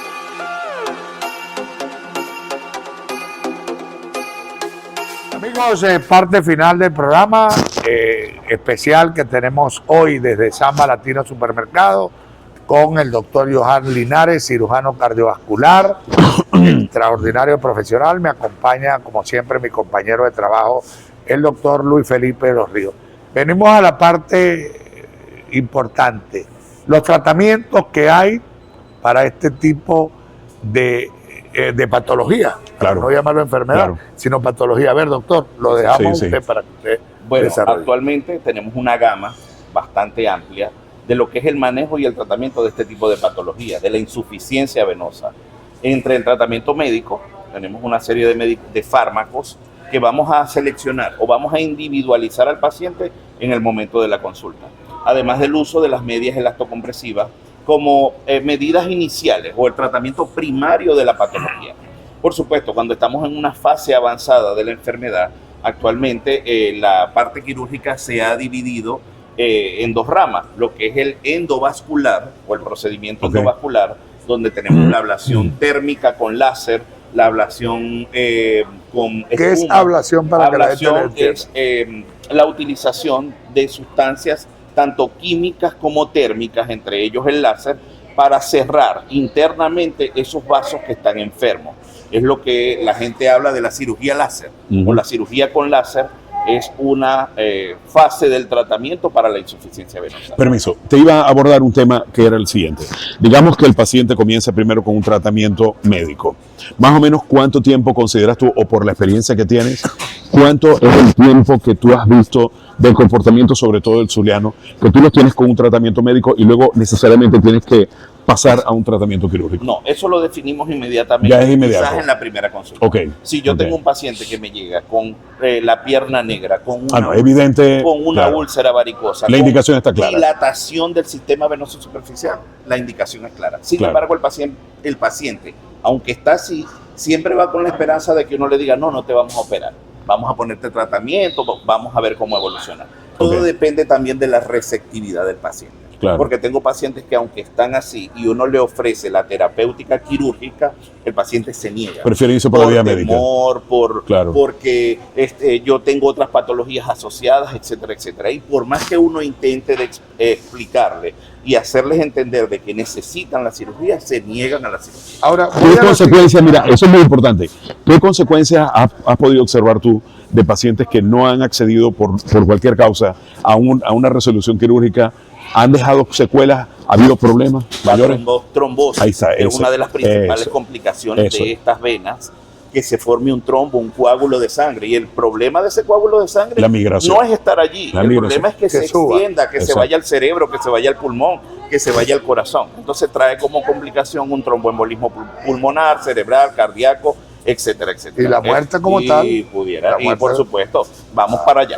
Amigos, parte final del programa especial que tenemos hoy desde Samba Latino Supermercado, con el doctor Joan Linares, cirujano cardiovascular, extraordinario profesional. Me acompaña, como siempre, mi compañero de trabajo, el doctor Luis Felipe de los Ríos. Venimos a la parte importante, los tratamientos que hay para este tipo de patología, claro, no llamarlo enfermedad, sino patología. A ver, doctor, lo dejamos a usted para que usted desarrolle. Actualmente tenemos una gama bastante amplia de lo que es el manejo y el tratamiento de este tipo de patología, de la insuficiencia venosa. Entre el tratamiento médico, tenemos una serie de fármacos que vamos a seleccionar o vamos a individualizar al paciente en el momento de la consulta. Además del uso de las medias elastocompresivas como medidas iniciales o el tratamiento primario de la patología. Por supuesto, cuando estamos en una fase avanzada de la enfermedad, actualmente la parte quirúrgica se ha dividido en dos ramas, lo que es el endovascular o el procedimiento endovascular donde tenemos la ablación térmica con láser, la ablación con espuma. ¿Qué es ablación para ablación que la gente lo es la utilización de sustancias tanto químicas como térmicas, entre ellos el láser, para cerrar internamente esos vasos que están enfermos. Es lo que la gente habla de la cirugía láser o la cirugía con láser. Es una fase del tratamiento para la insuficiencia venosa. Permiso, te iba a abordar un tema que era el siguiente. Digamos que el paciente comienza primero con un tratamiento médico. Más o menos, ¿cuánto tiempo consideras tú, o por la experiencia que tienes, cuánto es el tiempo que tú has visto del comportamiento, sobre todo del zuliano, que tú lo tienes con un tratamiento médico y luego necesariamente tienes que pasar a un tratamiento quirúrgico? No, eso lo definimos inmediatamente. Ya es inmediato. Quizás en la primera consulta. Okay. Si yo tengo un paciente que me llega con la pierna negra, con una, evidente, con una claro, úlcera varicosa, la indicación está clara. Dilatación del sistema venoso superficial, la indicación es clara. Sin embargo, el paciente, aunque está así, siempre va con la esperanza de que uno le diga, no te vamos a operar. Vamos a ponerte tratamiento, vamos a ver cómo evoluciona. Todo depende también de la receptividad del paciente. Claro. Porque tengo pacientes que aunque están así y uno le ofrece la terapéutica quirúrgica, el paciente se niega. Prefiere irse por la vía médica. Porque yo tengo otras patologías asociadas, etcétera, etcétera. Y por más que uno intente explicarle y hacerles entender de que necesitan la cirugía, se niegan a la cirugía. Ahora, ¿qué consecuencias? Mira, eso es muy importante. ¿Qué consecuencias has podido observar tú de pacientes que no han accedido por cualquier causa a una resolución quirúrgica? ¿Han dejado secuelas? ¿Ha habido problemas mayores? Trombosis, ahí está, es una de las principales complicaciones de estas venas, que se forme un trombo, un coágulo de sangre. Y el problema de ese coágulo de sangre no es estar allí. El problema es que se extienda, que se vaya al cerebro, que se vaya al pulmón, que se vaya al corazón. Entonces trae como complicación un tromboembolismo pulmonar, cerebral, cardíaco, etcétera, etcétera. Y la muerte como tal. Y por supuesto, vamos para allá.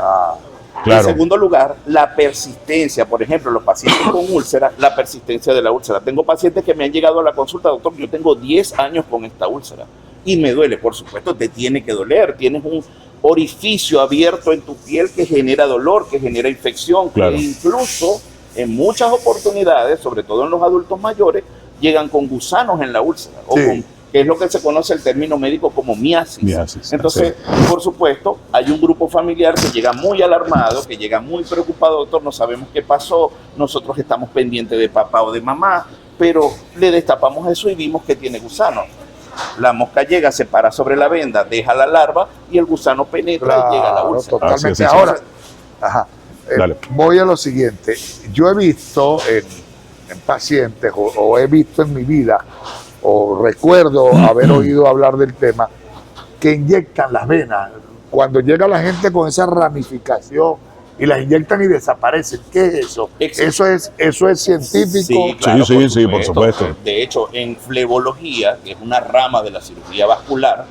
Claro. En segundo lugar, la persistencia. Por ejemplo, los pacientes con úlcera, la persistencia de la úlcera. Tengo pacientes que me han llegado a la consulta, doctor, yo tengo 10 años con esta úlcera y me duele. Por supuesto, te tiene que doler. Tienes un orificio abierto en tu piel que genera dolor, que genera infección, que incluso en muchas oportunidades, sobre todo en los adultos mayores, llegan con gusanos en la úlcera o con, que es lo que se conoce el término médico como miasis. Entonces, por supuesto, hay un grupo familiar que llega muy alarmado, que llega muy preocupado, doctor, no sabemos qué pasó, nosotros estamos pendientes de papá o de mamá, pero le destapamos eso y vimos que tiene gusano. La mosca llega, se para sobre la venda, deja la larva y el gusano penetra y llega a la úlcera. Totalmente. Ahora, voy a lo siguiente. Yo he visto en pacientes, o he visto en mi vida, o recuerdo haber oído hablar del tema, que inyectan las venas. Cuando llega la gente con esa ramificación y las inyectan y desaparecen. ¿Qué es eso? ¿Eso es científico? Sí, claro, sí, por supuesto. De hecho, en flebología, que es una rama de la cirugía vascular,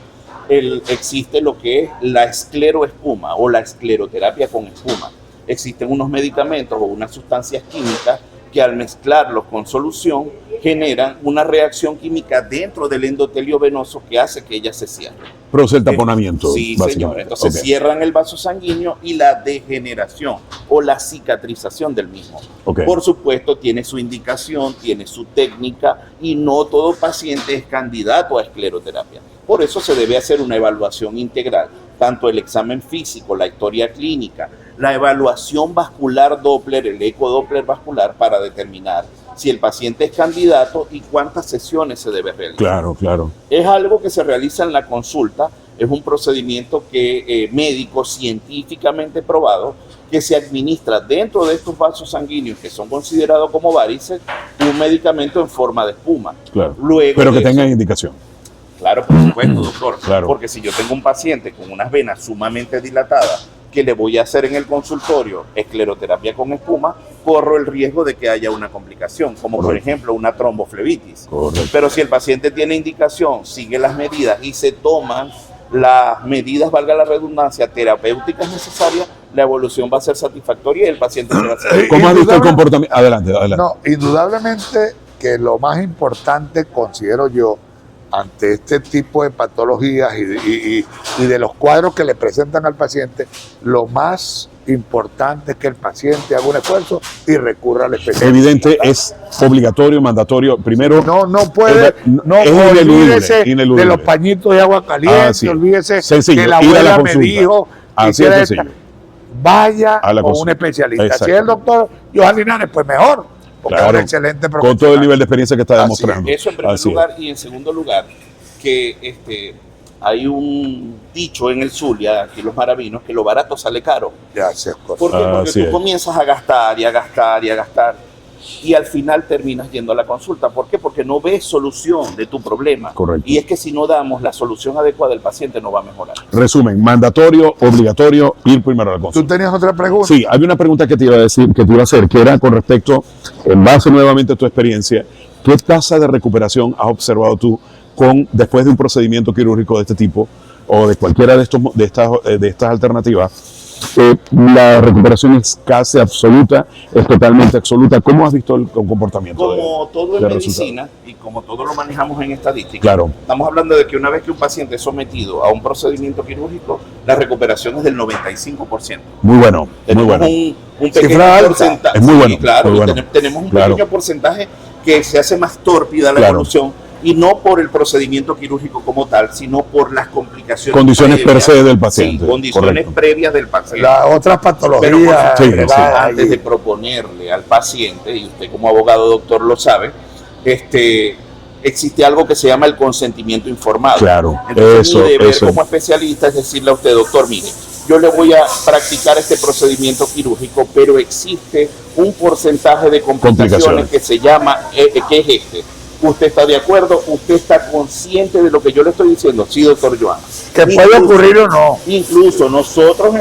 existe lo que es la escleroespuma o la escleroterapia con espuma. Existen unos medicamentos o unas sustancias químicas que al mezclarlos con solución generan una reacción química dentro del endotelio venoso que hace que ella se cierre. Produce el taponamiento. Sí, señor. Entonces cierran el vaso sanguíneo y la degeneración o la cicatrización del mismo. Por supuesto, tiene su indicación, tiene su técnica y no todo paciente es candidato a escleroterapia. Por eso se debe hacer una evaluación integral, tanto el examen físico, la historia clínica, la evaluación vascular Doppler, el ecodoppler vascular, para determinar si el paciente es candidato y cuántas sesiones se debe realizar. Claro. Es algo que se realiza en la consulta, es un procedimiento que médico, científicamente probado, que se administra dentro de estos vasos sanguíneos que son considerados como varices, un medicamento en forma de espuma. Luego pero que tenga indicación. Claro, por supuesto, doctor. Porque si yo tengo un paciente con unas venas sumamente dilatadas, que le voy a hacer en el consultorio escleroterapia con espuma, corro el riesgo de que haya una complicación, como por ejemplo una tromboflebitis. Pero si el paciente tiene indicación, sigue las medidas y se toman las medidas, valga la redundancia, terapéuticas necesarias, la evolución va a ser satisfactoria y el paciente se va a hacer. ¿Cómo has visto el comportamiento? Adelante. No, indudablemente que lo más importante, considero yo, ante este tipo de patologías y de los cuadros que le presentan al paciente, lo más importante es que el paciente haga un esfuerzo y recurra al especialista. Evidente, es obligatorio, mandatorio. Primero, No puede, no es olvídese ineludible. de los pañitos de agua caliente, olvídese sencillo, que la ir a la abuela me consulta. dijo, Así hiciera es sencillo. esta. Vaya A la con un consulta. especialista. Si es el Exactamente. doctor Johan Linares, pues mejor, porque Claro, es un excelente profesional. con todo el nivel de experiencia que está Así demostrando. Eso en primer Así es. lugar. Y en segundo lugar, que hay un dicho en el Zulia, aquí los maravinos, que lo barato sale caro. Ya se corta. ¿Por qué? Porque Así tú es. comienzas a gastar y a gastar y a gastar y al final terminas yendo a la consulta. ¿Por qué? Porque no ves solución de tu problema. Correcto. Y es que si no damos la solución adecuada, el paciente no va a mejorar. Resumen, mandatorio, obligatorio, ir primero a la ¿Tú consulta. tenías otra pregunta? Sí, había una pregunta que te iba a decir, que te iba a hacer, que era con respecto, en base nuevamente a tu experiencia, ¿qué tasa de recuperación has observado tú después de un procedimiento quirúrgico de este tipo o de cualquiera de estas alternativas? La recuperación es casi absoluta, es totalmente absoluta. ¿Cómo has visto el comportamiento? Como todo en de medicina y como todo lo manejamos en estadística, Claro. estamos hablando de que una vez que un paciente es sometido a un procedimiento quirúrgico, la recuperación es del 95%. Muy bueno, muy Tenemos bueno. un Cifra pequeño alta. porcentaje. Es muy bueno, Sí, claro, muy y bueno. tenemos un Claro. pequeño porcentaje que se hace más tórpida la Claro. evolución, y no por el procedimiento quirúrgico como tal, sino por las complicaciones. Condiciones per previas. se del paciente. Sí, condiciones Correcto. previas del paciente. Las otras Pero patologías. sí, heredadas antes y- de proponerle al paciente, y usted como abogado doctor lo sabe, existe algo que se llama el consentimiento informado. Claro, Entonces, mi deber eso. como especialista es decirle a usted, doctor, mire, yo le voy a practicar este procedimiento quirúrgico, pero existe un porcentaje de complicaciones que se llama, que es este. ¿Usted está de acuerdo? ¿Usted está consciente de lo que yo le estoy diciendo? Sí, doctor Joan. Que puede ocurrir o no. Incluso nosotros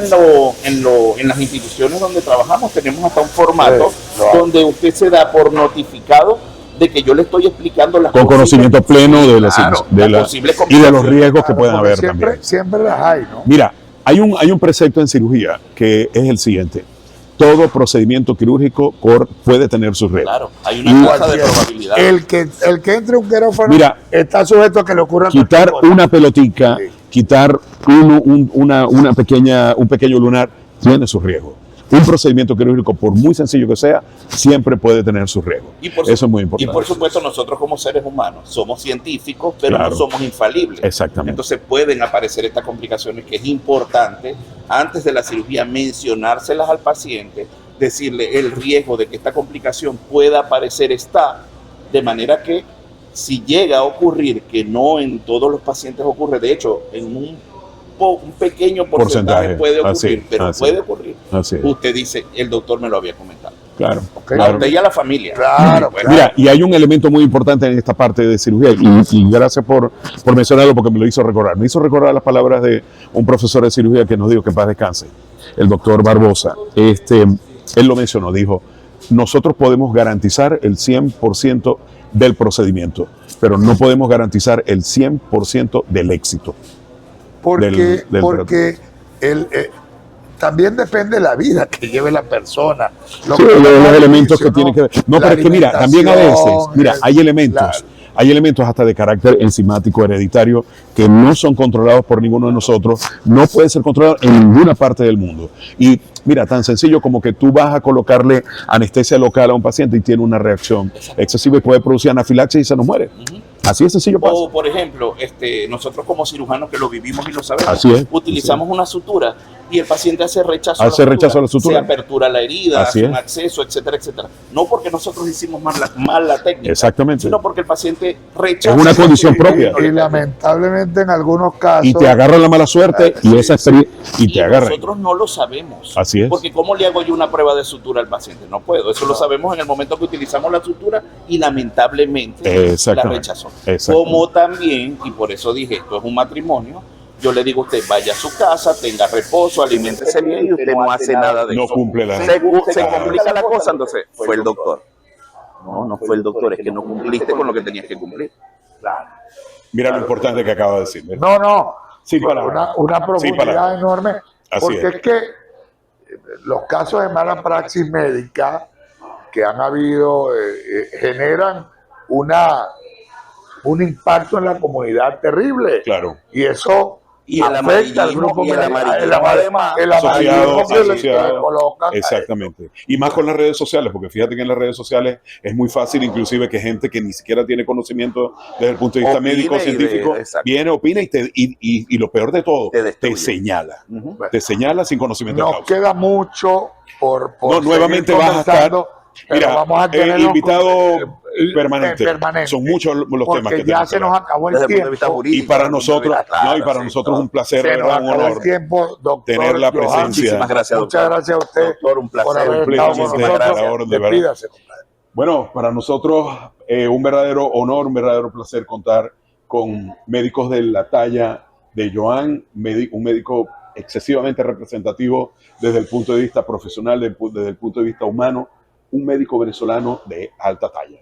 en las instituciones donde trabajamos tenemos hasta un formato Sí, claro. donde usted se da por notificado de que yo le estoy explicando las Con conocimiento pleno de las claro, de las posibles y de los complicaciones. riesgos que pueden Porque haber siempre, también. siempre las hay, ¿no? Mira, hay un precepto en cirugía que es el siguiente. Todo procedimiento quirúrgico puede tener sus riesgos. Claro, hay una tasa de Cualquiera. probabilidad. El que entre un quirófano Mira, está sujeto a que le ocurra Quitar cualquier cosa. una pelotica, Sí. quitar un pequeño lunar, tiene sus riesgos. Un procedimiento quirúrgico, por muy sencillo que sea, siempre puede tener sus riesgos. Eso es muy Y importante. por supuesto nosotros como seres humanos somos científicos, pero Claro. no somos infalibles. Exactamente. Entonces pueden aparecer estas complicaciones que es importante antes de la cirugía mencionárselas al paciente, decirle el riesgo de que esta complicación pueda aparecer está, de manera que si llega a ocurrir, que no en todos los pacientes ocurre, de hecho en un pequeño porcentaje puede ocurrir, Así, pero así. puede ocurrir. Así es. Usted dice, el doctor me lo había comentado. Claro. Ok. A claro. usted y a la familia. Claro, Bueno, Mira, y hay un elemento muy importante en esta parte de cirugía, y gracias por mencionarlo porque me lo hizo recordar. Me hizo recordar las palabras de un profesor de cirugía que nos dijo que en paz descanse, el doctor Barbosa. Él lo mencionó, dijo, nosotros podemos garantizar el 100% del procedimiento, pero no podemos garantizar el 100% del éxito. porque, del porque también depende de la vida que lleve la persona. Lo Sí, que los hablamos al elementos inicio, que tienen que ver. No, La pero es que mira, también a veces, mira, alimentación, hay elementos. claro. Hay elementos hasta de carácter enzimático hereditario que no son controlados por ninguno de nosotros, no pueden ser controlados en ninguna parte del mundo. Y mira, tan sencillo como que tú vas a colocarle anestesia local a un paciente y tiene una reacción excesiva y puede producir anafilaxis y se nos muere. Así de sencillo pasa. O, por ejemplo, nosotros como cirujanos que lo vivimos y lo sabemos, Así es, utilizamos una sutura y el paciente hace rechazo, Hace rechazo a la sutura. se apertura la herida, Así hace es. un acceso, etcétera, etcétera. No porque nosotros hicimos mal la técnica, Exactamente. sino porque el paciente rechaza. Es una condición propia. Y lamentablemente en algunos casos. Y te agarran la mala suerte y esa experiencia y Y te agarran. nosotros no lo sabemos. Así es. Porque ¿cómo le hago yo una prueba de sutura al paciente? No puedo. Eso lo sabemos en el momento que utilizamos la sutura y lamentablemente la Exactamente. rechazó. Exactamente. Como también, y por eso dije, esto es un matrimonio, yo le digo a usted, vaya a su casa, tenga reposo, aliméntese bien y usted no hace nada de No eso. cumple la... Se complica la cosa, entonces fue el doctor. No fue el doctor, es que no cumpliste con lo que tenías que cumplir. Mira lo importante que acaba de decir. ¿verdad? No. Sin palabras. Una Sin profundidad palabras. enorme. Así Porque es. es que los casos de mala praxis médica que han habido generan un impacto en la comunidad terrible. Claro. Y eso Y el afecta al grupo amarillismo, además, el amarillismo que asociado. le colocan. Exactamente. Y más con las redes sociales, porque fíjate que en las redes sociales es muy fácil, inclusive, que gente que ni siquiera tiene conocimiento desde el punto de vista Opine médico, científico, viene, opina y lo peor de todo, te señala. Ujú. Te señala sin conocimiento de Nos causa. queda mucho por No, nuevamente seguir vas a estar, conversando, pero mira, vamos a tenerlo invitado permanente. permanente. Son muchos los temas porque que ya tenemos se que nos hablar. acabó el Desde el punto de vista tiempo. jurídico. Y para desde el punto de nosotros, vista, claro, no, y para sí, nosotros todo. un placer, Se nos ¿verdad? Un acabó el honor tiempo, doctor tener la Johan. presencia. Muchísimas gracias, Muchas doctor. gracias a usted Doctor, un placer. por haber estado con Completamente nosotros. a la orden, de verdad. Despídase, compadre. Bueno, para nosotros un verdadero honor, un verdadero placer contar con médicos de la talla de Joan, un médico excesivamente representativo desde el punto de vista profesional, desde el punto de vista humano, un médico venezolano de alta talla.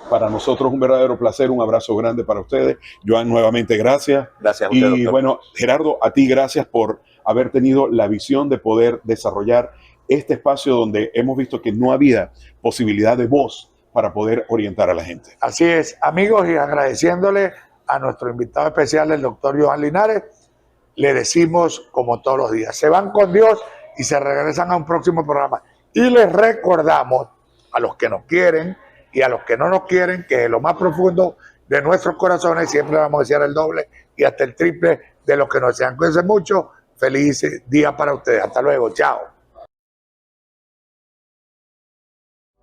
Para nosotros un verdadero placer, un abrazo grande para ustedes. Joan, nuevamente gracias. Gracias a usted, Y doctor. bueno, Gerardo, a ti gracias por haber tenido la visión de poder desarrollar este espacio donde hemos visto que no había posibilidad de voz para poder orientar a la gente. Así es, amigos, y agradeciéndole a nuestro invitado especial, el doctor Johan Linares, le decimos como todos los días, se van con Dios y se regresan a un próximo programa. Y les recordamos a los que nos quieren y a los que no nos quieren que en lo más profundo de nuestros corazones siempre vamos a desear el doble y hasta el triple de los que nos desean. Cuídense mucho, feliz día para ustedes. Hasta luego, chao.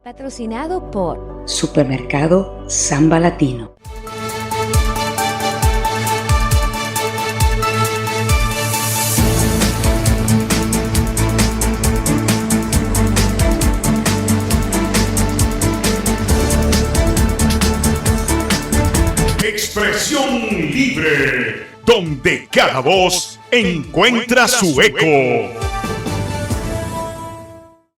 Patrocinado por Supermercado Samba Latino. Expresión libre, donde cada voz encuentra su eco.